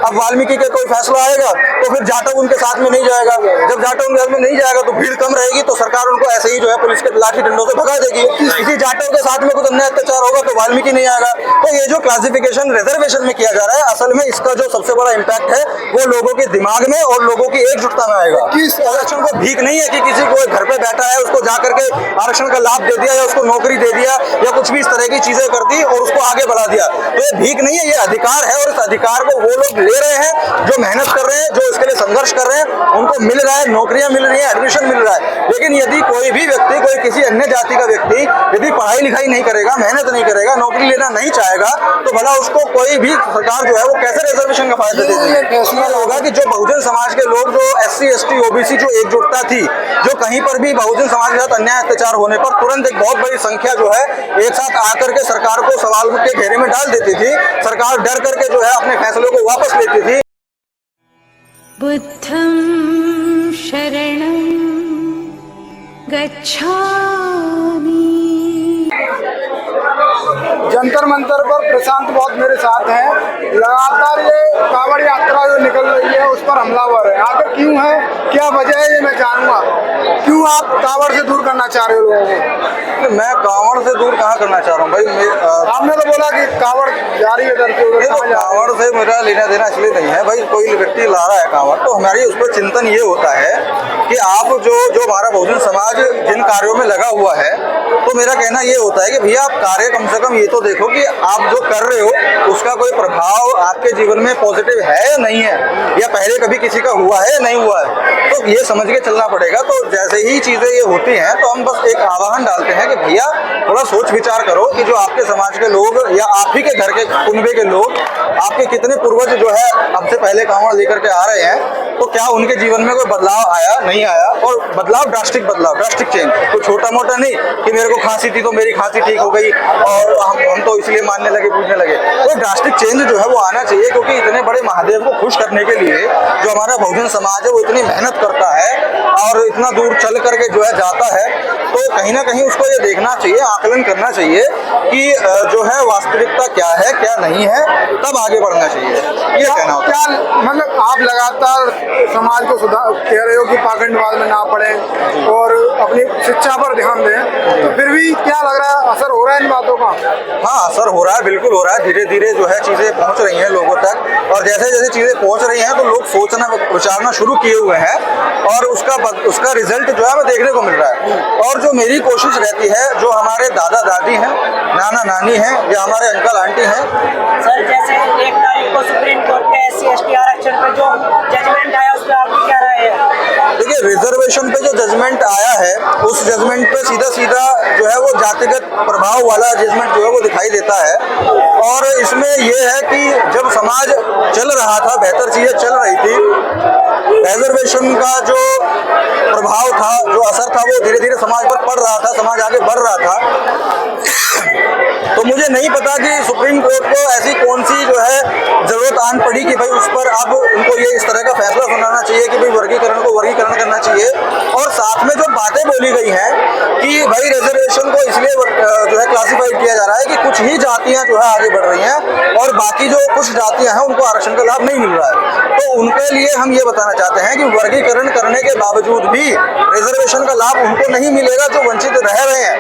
अब वाल्मीकि के कोई फैसला आएगा तो फिर जाटव उनके साथ में नहीं जाएगा, जब जाटव उनके साथ में नहीं जाएगा तो भीड़ कम रहेगी, तो सरकार उनको ऐसे ही जो है पुलिस के लाठी डंडों से भगा देगी। किसी जाटव के साथ में कुछ अन्याय अत्याचार होगा तो वाल्मीकि नहीं आएगा। तो ये जो क्लासिफिकेशन रिजर्वेशन में किया जा रहा है, असल में इसका जो सबसे बड़ा इम्पैक्ट है वो लोगों के दिमाग में और लोगों की एकजुटता में आएगा। इस आरक्षण को भीख नहीं है कि किसी को घर पे बैठा है उसको जाकर के आरक्षण का लाभ दे दिया या उसको नौकरी दे दिया या कुछ भी इस तरह की चीजें कर दी और उसको आगे बढ़ा दिया। तो ये भीख नहीं है, ये अधिकार है, और इस अधिकार को वो लोग ले रहे हैं जो मेहनत कर रहे हैं, जो इसके लिए संघर्ष कर रहे हैं, उनको मिल रहा है, नौकरियां मिल रही है, एडमिशन मिल रहा है। लेकिन यदि कोई भी व्यक्ति, कोई किसी अन्य जाति का व्यक्ति यदि पढ़ाई लिखाई नहीं करेगा, मेहनत नहीं करेगा, नौकरी लेना नहीं चाहेगा, तो भला उसको कोई भी सरकार जो है वो कैसे रिजर्वेशन का फायदा दे देगी। फैसला होगा कि जो बहुजन समाज के लोग, जो SC ST OBC जो एकजुटता थी, जो कहीं पर भी बहुजन समाज के साथ अन्याय अत्याचार होने पर तुरंत एक बहुत बड़ी संख्या जो है एक साथ आकर के सरकार को सवाल के घेरे में डाल देती थी, सरकार डर करके जो है अपने फैसलों को वापस लेती थी। बुद्धं शरणं गच्छामि। जंतर मंतर पर प्रशांत बहुत मेरे साथ हैं। लगातार ये कांवड़ यात्रा जो निकल रही है उस पर हमलावर है, आखिर क्यों है, क्या वजह है, ये मैं जानूंगा। क्यों आप कांवड़ से दूर करना चाह रहे हो लोगों को? मैं कांवड़ से दूर कहाँ करना चाह रहा हूँ भाई। आपने तो बोला कि कांवड़ जारी है इधर से उधर। कांवड़ से मेरा लेना देना इसलिए नहीं है भाई, कोई व्यक्ति ला रहा है कांवड़ तो हमारी उस पर चिंतन ये होता है कि आप जो हमारा बहुजन समाज जिन कार्यों में लगा हुआ है, तो मेरा कहना ये होता है कि भैया आप कार्य कम से कम ये तो देखो कि आप जो कर रहे हो उसका कोई प्रभाव आपके जीवन में पॉजिटिव है या नहीं है, या पहले कभी किसी का हुआ है या नहीं हुआ है, तो ये समझ के चलना पड़ेगा। तो जैसे ही चीजें ये होती हैं तो हम बस एक आह्वान डालते हैं कि भैया थोड़ा सोच विचार करो कि जो आपके समाज के लोग या आप ही के घर के कुनबे के लोग, आपके कितने पूर्वज जो है हमसे पहले कांवड़ लेकर के आ रहे हैं, तो क्या उनके जीवन में कोई बदलाव आया, नहीं आया, और बदलाव ड्रास्टिक चेंज, तो छोटा मोटा नहीं कि मेरे को खांसी थी तो मेरी खांसी ठीक हो गई और हम तो इसलिए मानने लगे, पूछने लगे। तो ड्रास्टिक चेंज जो है वो आना चाहिए, क्योंकि इतने बड़े महादेव को खुश करने के लिए जो हमारा बहुजन समाज है वो इतनी मेहनत करता है और इतना दूर चल करके जो है जाता है, तो कहीं ना कहीं उसको ये देखना चाहिए, आकलन करना चाहिए कि जो है वास्तविकता क्या है क्या नहीं है, तब आगे बढ़ना चाहिए। ये कहना होता है। क्या मतलब आप लगातार समाज को सुधार कह रहे हो कि पाखंडवाद में ना पड़े और अपनी शिक्षा पर ध्यान दें, तो फिर भी क्या लग रहा है, असर हो रहा है इन बातों का? हाँ, असर हो रहा है, बिल्कुल हो रहा है। धीरे धीरे जो है चीजें पहुंच रही हैं लोगों तक, और जैसे जैसे चीजें पहुंच रही हैं तो लोग सोचना विचारना शुरू किए हुए हैं और उसका रिजल्ट जो है वो देखने को मिल रहा है। और जो मेरी कोशिश रहती है, जो हमारे दादा दादी हैं, नाना नानी हैं या हमारे अंकल आंटी हैं। सर, जैसे 1 तारीख को सुप्रीम कोर्ट के SC ST आरक्षण पे जो जजमेंट आया उस पर आपकी क्या राय है? देखिए, रिजर्वेशन पे जो जजमेंट आया है उस जजमेंट पे सीधा जो है वो जातिगत प्रभाव वाला जजमेंट जो है वो दिखाई देता है। और इसमें ये है कि जब समाज चल रहा था, बेहतर चीजें चल रही थी, रिजर्वेशन का जो प्रभाव था, जो असर था, वो धीरे धीरे समाज पर पड़ रहा था, समाज आगे बढ़ रहा था। तो मुझे नहीं पता कि सुप्रीम कोर्ट को ऐसी कौन सी जो है जरूरत आन पड़ी कि भाई उस पर अब उनको ये इस तरह का फैसला सुनाना चाहिए कि भाई वर्गीकरण को वर्गीकरण करना चाहिए। और साथ में जो बातें बोली गई हैं कि भाई रिजर्वेशन को इसलिए जो है क्लासिफाइड किया जा रहा है कि कुछ ही जातियां जो है आगे बढ़ रही हैं और बाकी जो कुछ जातियां हैं उनको आरक्षण का लाभ नहीं मिल रहा है। तो उनके लिए हम ये बताना चाहते हैं कि वर्गीकरण करने के बावजूद भी रिजर्वेशन का लाभ उनको नहीं मिलेगा जो वंचित रह रहे हैं।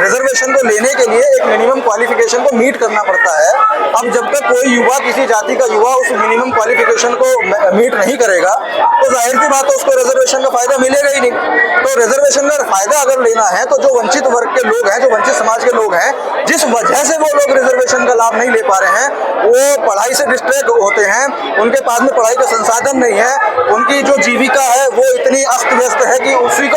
रिजर्वेशन को लेने के लिए एक मिनिमम क्वालिफिकेशन को मीट करना पड़ता है। अब जब तक कोई युवा, किसी जाति का युवा उस मिनिमम क्वालिफिकेशन को मीट नहीं करेगा तो जाहिर सी बात है उसको रिजर्वेशन का फायदा मिलेगा ही नहीं। तो रिजर्वेशन का फायदा अगर लेना है तो जो वंचित वर्ग के लोग हैं, जो वंचित समाज के लोग हैं, जिस वजह से वो लोग रिजर्वेशन का लाभ नहीं ले पा रहे हैं, वो पढ़ाई से डिस्ट्रैक्ट होते हैं, उनके पास में पढ़ाई का संसाधन नहीं है, उनकी जो जीविका है वो इतनी अस्त व्यस्त है कि उसी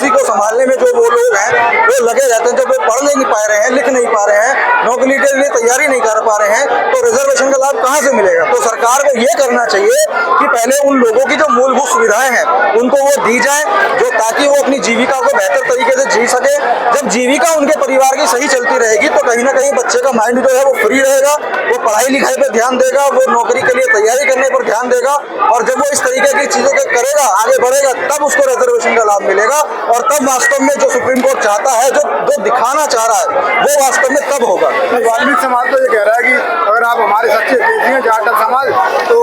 को संभालने में जो वो लोग हैं वो लगे रहते हैं। जब वो पढ़ नहीं पा रहे हैं, लिख नहीं पा रहे हैं, नौकरी के लिए तैयारी नहीं कर पा रहे हैं, तो रिजर्वेशन का लाभ कहाँ से मिलेगा? तो सरकार को ये करना चाहिए कि पहले उन लोगों की जो मूलभूत सुविधाएं हैं उनको वो दी जाए, जो ताकि वो अपनी जीविका को बेहतर तरीके से जी सके। जब जीविका उनके परिवार की सही चलती रहेगी तो कहीं ना कहीं बच्चे का माइंड जो है वो फ्री रहेगा, वो पढ़ाई लिखाई पर ध्यान देगा, वो नौकरी के लिए तैयारी करने पर ध्यान देगा, और जब वो इस तरीके की चीजें करेगा, आगे बढ़ेगा, तब उसको रिजर्वेशन का लाभ मिलेगा। और तब वास्तव में जो सुप्रीम कोर्ट चाहता है, जो दिखाना चाह रहा है, वो वास्तव में तब होगा। वाल्मीकि समाज तो ये कह रहा है कि अगर आप हमारे सच्चे देशी हैं, जाटव समाज, तो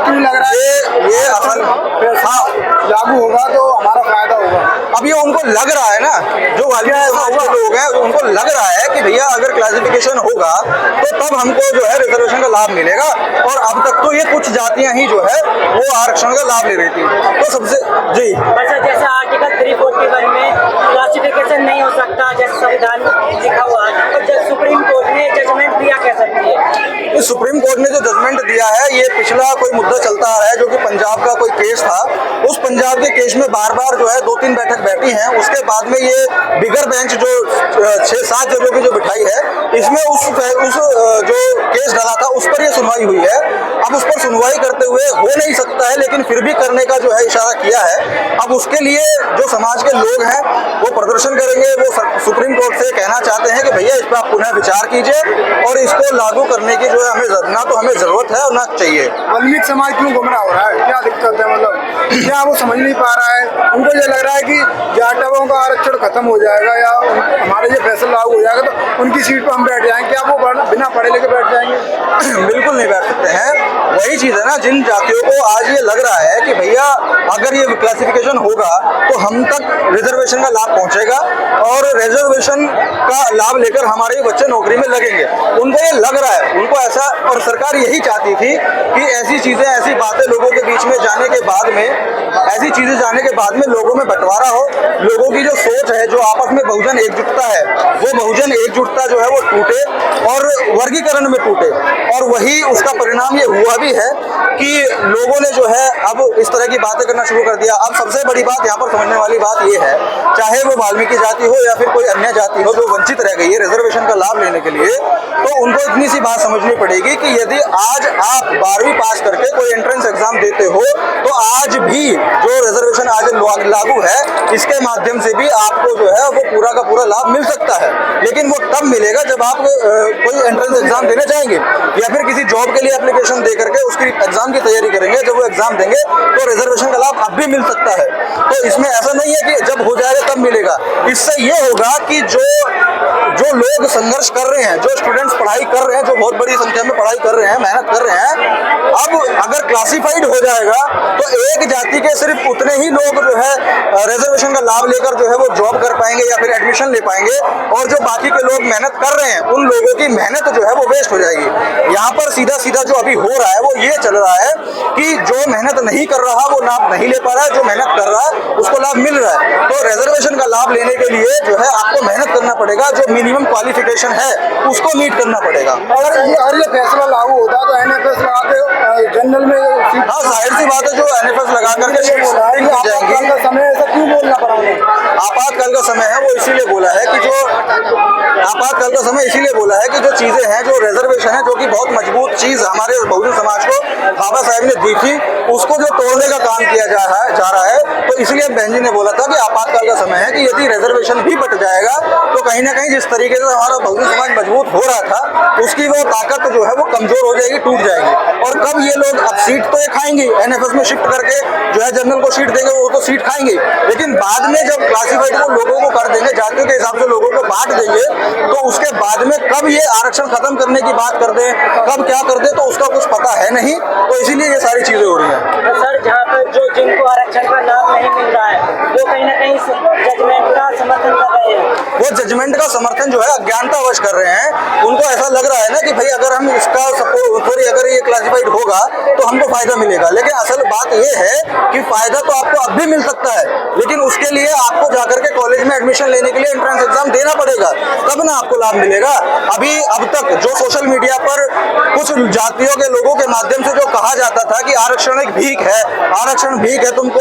क्यों लग रहा है ये असल हाँ लागू होगा तो हमारा फायदा होगा? अब ये उनको लग रहा है ना, जो वाल्मीकि समाज के लोग हैं उनको लग रहा है कि भैया अगर क्लासिफिकेशन होगा तो तब हमको जो है रिजर्वेशन का लाभ मिलेगा, और अब तक तो ये कुछ जातियां ही जो है वो आरक्षण का लाभ ले रही थी। तो सबसे जी अच्छा, जैसे आर्टिकल 341 में क्लासिफिकेशन नहीं हो सकता जैसे संविधान में लिखा हुआ है, तो जब सुप्रीम कोर्ट ने जजमेंट दिया कह सकती है? इस सुप्रीम कोर्ट ने जो जजमेंट दिया है ये पिछला कोई मुद्दा चलता आ रहा है, जो कि पंजाब का कोई केस था। उस पंजाब के केस में बार बार जो है 2-3 बैठक बैठी हैं, उसके बाद में ये बिगर बेंच जो 6-7 जजों की जो बिठाई है, इसमें उस जो केस डाला था उस पर ये सुनवाई हुई है। अब उस पर सुनवाई करते हुए हो नहीं सकता है, लेकिन फिर भी करने का जो है इशारा किया है। अब उसके लिए जो समाज के लोग हैं वो प्रदर्शन करेंगे, वो सुप्रीम कोर्ट से कहना चाहते हैं कि भैया इस पर आप पुनः विचार कीजिए और इसको लागू करने की जो है ना तो हमें जरूरत है और ना चाहिए। वाल्मीकि समाज क्यों गुमराह हो रहा है? क्या दिक्कत है? मतलब क्या वो समझ नहीं पा रहा है? उनको ये लग रहा है कि जाटवों का आरक्षण खत्म हो जाएगा या हमारे ये फैसला लागू हो जाएगा तो उनकी सीट पर हम बैठ जाएंगे। क्या वो बिना पढ़े लिखे बैठ जाएंगे? बिल्कुल नहीं बैठ सकते हैं। वही चीज है ना, जिन जातियों को आज ये लग रहा है कि भैया अगर ये क्लासिफिकेशन होगा तो हम तक रिजर्वेशन का लाभ पहुंचेगा और रिजर्वेशन का लाभ लेकर हमारे बच्चे नौकरी में लगेंगे, उनको ये लग रहा है, उनको ऐसा, और सरकार यही चाहती थी कि ऐसी चीजें, ऐसी बातें लोगों के बीच में जाने के बाद में, ऐसी चीजें जाने के बाद में लोगों में बंटवारा हो, लोगों की जो सोच है, जो आपस में बहुजन एकजुटता है, वो बहुजन एकजुटता जो है वो टूटे और वर्गीकरण में टूटे। और वही उसका परिणाम ये हुआ भी है कि लोगों ने जो है अब इस तरह की बातें करना शुरू कर दिया। अब सबसे बड़ी बात यहाँ पर समझने वाली बात ये है, चाहे वो वाल्मीकि जाति हो या फिर कोई अन्य जाति हो जो वंचित रह गई है रिजर्वेशन का लाभ लेने के लिए, तो उनको इतनी सी बात समझनी पड़ेगी कि यदि आज आप 12वीं पास करके कोई एंट्रेंस एग्जाम देते हो तो आज भी जो रिजर्वेशन आज लागू है इसके माध्यम से भी आपको जो है वो पूरा का पूरा लाभ मिल सकता है। लेकिन वो तब मिलेगा जब आप कोई एंट्रेंस एग्जाम देने जाएंगे या फिर किसी जॉब के लिए एप्लीकेशन दे करके उसकी एग्जाम की तैयारी करेंगे। जब वो एग्जाम देंगे तो रिजर्वेशन का लाभ अब भी मिल सकता है। तो इसमें ऐसा नहीं है कि जब हो जाएगा तब मिलेगा। इससे ये होगा कि जो लोग संघर्ष कर रहे हैं, जो स्टूडेंट्स पढ़ाई कर रहे हैं, जो बहुत बड़ी संख्या में पढ़ाई कर रहे हैं, मेहनत कर रहे हैं, अब अगर क्लासिफाइड हो जाएगा तो एक जाति के सिर्फ उतने ही लोग जो है रिजर्वेशन का लाभ लेकर जो है वो जॉब कर पाएंगे या फिर एडमिशन ले पाएंगे, और जो बाकी के लोग मेहनत कर रहे हैं उन लोगों की मेहनत जो है वो वेस्ट हो जाएगी। यहाँ पर सीधा सीधा जो अभी हो रहा है वो ये चल रहा है कि जो मेहनत नहीं कर रहा वो लाभ नहीं ले पा रहा है, जो मेहनत कर रहा है उसको लाभ मिल रहा है। तो रिजर्वेशन का लाभ लेने के लिए जो है आपको मेहनत करना पड़ेगा, जो मिनिमम क्वालिफिकेशन है उसको मीट करना पड़ेगा। अगर ये फैसला लागू होता है तो NFS लगा के जनरल में हाँ, जाहिर सी बात है, जो NFS लगा करके आपातकाल का समय ऐसा क्यों बोलना पड़ा उन्हें? आपातकाल का समय है वो इसीलिए बोला है कि जो आपातकाल का समय इसीलिए बोला है कि जो चीजें हैं, जो रिजर्वेशन है, जो कि बहुत मजबूत चीज हमारे बहुजन समाज को बाबा साहब ने दी थी, उसको जो तोड़ने का काम किया जा रहा है। तो इसलिए बहन जी ने बोला था कि आपातकाल का समय है कि यदि रिजर्वेशन भी बट जाएगा तो कहीं ना कहीं जिस तरीके से हमारा बहुजन समाज मजबूत हो रहा था उसकी वो ताकत जो है वो कमजोर हो जाएगी, टूट जाएगी। और कब ये लोग अब सीट तो ये खाएंगे, NFS में शिफ्ट करके जो है जनरल को सीट देंगे, वो तो सीट खाएंगे, लेकिन बाद में जब क्लासिफाइड को लोगों को कर देंगे, जातियों के हिसाब से लोगों को बांट देंगे, तो उसके बाद में कब ये आरक्षण खत्म करने की बात कर दें, कब क्या कर दें, तो उसका कुछ पता है नहीं। तो इसीलिए ये सारी चीजें हो रही हैं। तो सर, जहाँ पर जो जिनको आरक्षण का लाभ नहीं मिल रहा है वो कहीं ना कहीं जजमेंट का समर्थन कर रहे हैं। वो जजमेंट का समर्थन जो है अज्ञानतावश कर रहे हैं। उनको ऐसा लग रहा है ना कि भाई अगर हम इसका सपोर्ट, अगर ये क्लासिफाइड होगा तो हमको फायदा मिलेगा, लेकिन असल बात ये है कि फायदा तो आपको अब भी मिल सकता है, लेकिन उसके लिए आपको जाकर के कॉलेज में एडमिशन लेने के लिए एंट्रेंस एग्जाम देना पड़ेगा, तब ना आपको लाभ मिलेगा। अभी अब तक जो सोशल मीडिया पर कुछ जातियों के लोगों के माध्यम से जो कहा जाता था कि आरक्षण एक भीख है, आरक्षण भीख है, तुमको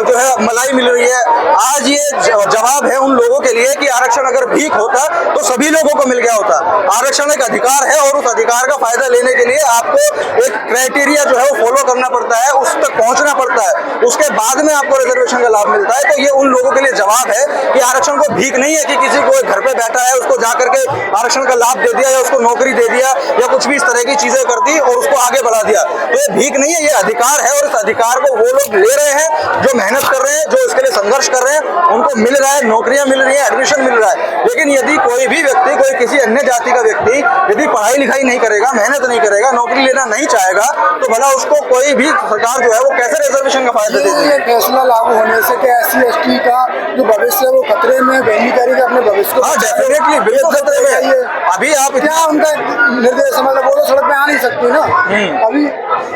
जो है मलाई मिल रही है, आज ये जवाब है उन लोगों के लिए कि आरक्षण अगर भीख होता तो सभी लोगों को मिल गया होता। आरक्षण एक अधिकार है और उस अधिकार का फायदा लेने के लिए आपको एक क्राइटेरिया जो है वो फॉलो करना पड़ता है, उस तक पहुंचना पड़ता है, उसके बाद में आपको रिजर्वेशन का लाभ मिलता है। तो ये उन लोगों के लिए जवाब है कि आरक्षण को भीख नहीं है कि किसी को घर पे बैठा है उसको जाकर के आरक्षण का लाभ दे दिया या उसको नौकरी दे दिया या कुछ भी इस तरह की चीज चीजें कर दी और उसको आगे बढ़ा दिया। तो ये भीख नहीं है, ये अधिकार है और इस अधिकार को वो लोग ले रहे हैं जो मेहनत कर रहे हैं, जो इसके लिए संघर्ष कर रहे हैं, उनको मिल रहा है, नौकरियां मिल रही है, एडमिशन मिल रहा है। लेकिन यदि कोई भी व्यक्ति, कोई किसी अन्य जाति का व्यक्ति यदि पढ़ाई लिखाई नहीं करेगा, मेहनत नहीं करेगा, नौकरी लेना नहीं चाहेगा, तो भला उसको कोई भी सरकार जो है वो कैसे रिजर्वेशन का फायदा देती है? ये फैसला लागू होने से क्या SC/ST का जो भविष्य है वो खतरे में, बेनिकारी का अपने भविष्य को? हाँ, डेफिनेटली, बिल्कुल खतरे में। अभी आप क्या उनका निर्देश मतलब वो तो सड़क पे आ नहीं सकती ना, अभी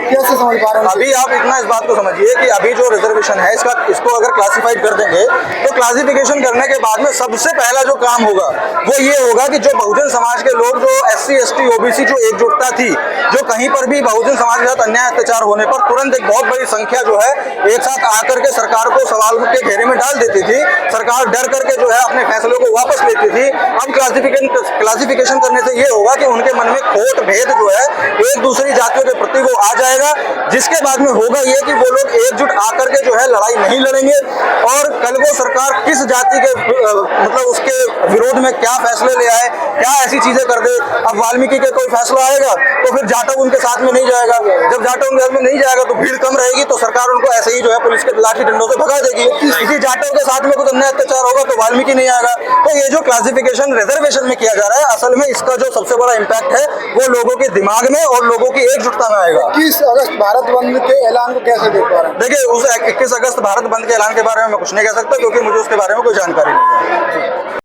कैसे समझ पा रहे हैं? अभी आप इतना इस बात को समझिए कि अभी जो रिजर्वेशन है इसको अगर क्लासिफाइड कर देंगे तो क्लासिफिकेशन करने के बाद में सबसे पहला जो काम होगा वो ये होगा कि जो बहुजन समाज के लोग, जो SC/ST OBC जो एकजुटता थी, जो कहीं पर भी बहुजन समाज के साथ अन्याय अत्याचार होने पर तुरंत एक बहुत बड़ी संख्या जो है एक साथ आकर के सरकार को सवाल के घेरे में डाल देती थी, सरकार डर करके जो है अपने फैसलों को वापस लेती थी। अब क्लासिफिकेशन करने से ये होगा कि उनके मन में खोट भेद जो है एक दूसरी जातियों के प्रति वो आ जाएगा, जिसके बाद में होगा ये कि वो लोग एकजुट आकर के जो है लड़ाई नहीं लड़ेंगे और कल को सरकार किस जाति के मतलब उसके विरोध में क्या फैसले ले आए, क्या ऐसी चीजें कर दे। अब वाल्मीकि के कोई फैसला आएगा तो फिर जाटव उनके साथ में नहीं जाएगा, जब जाटव उनके साथ में नहीं जाएगा तो भीड़ कम रहेगी, तो सरकार उनको ऐसे ही जो है पुलिस के लाठी डंडों से भगा देगी। इसी जाटव के साथ में कुछ अन्याय अत्याचार होगा तो वाल्मीकि नहीं आएगा। तो ये जो क्लासिफिकेशन रिजर्वेशन में किया जा रहा है, असल में इसका जो सबसे बड़ा इम्पैक्ट है वो लोगों के दिमाग में और लोगों की एकजुटता में आएगा। 21 अगस्त भारत बंद के ऐलान को कैसे देख पा रहे हैं? देखिए, उस 21 अगस्त भारत बंद के ऐलान के बारे में मैं कुछ नहीं कह सकता क्योंकि मुझे उसके बारे में कोई जानकारी नहीं है।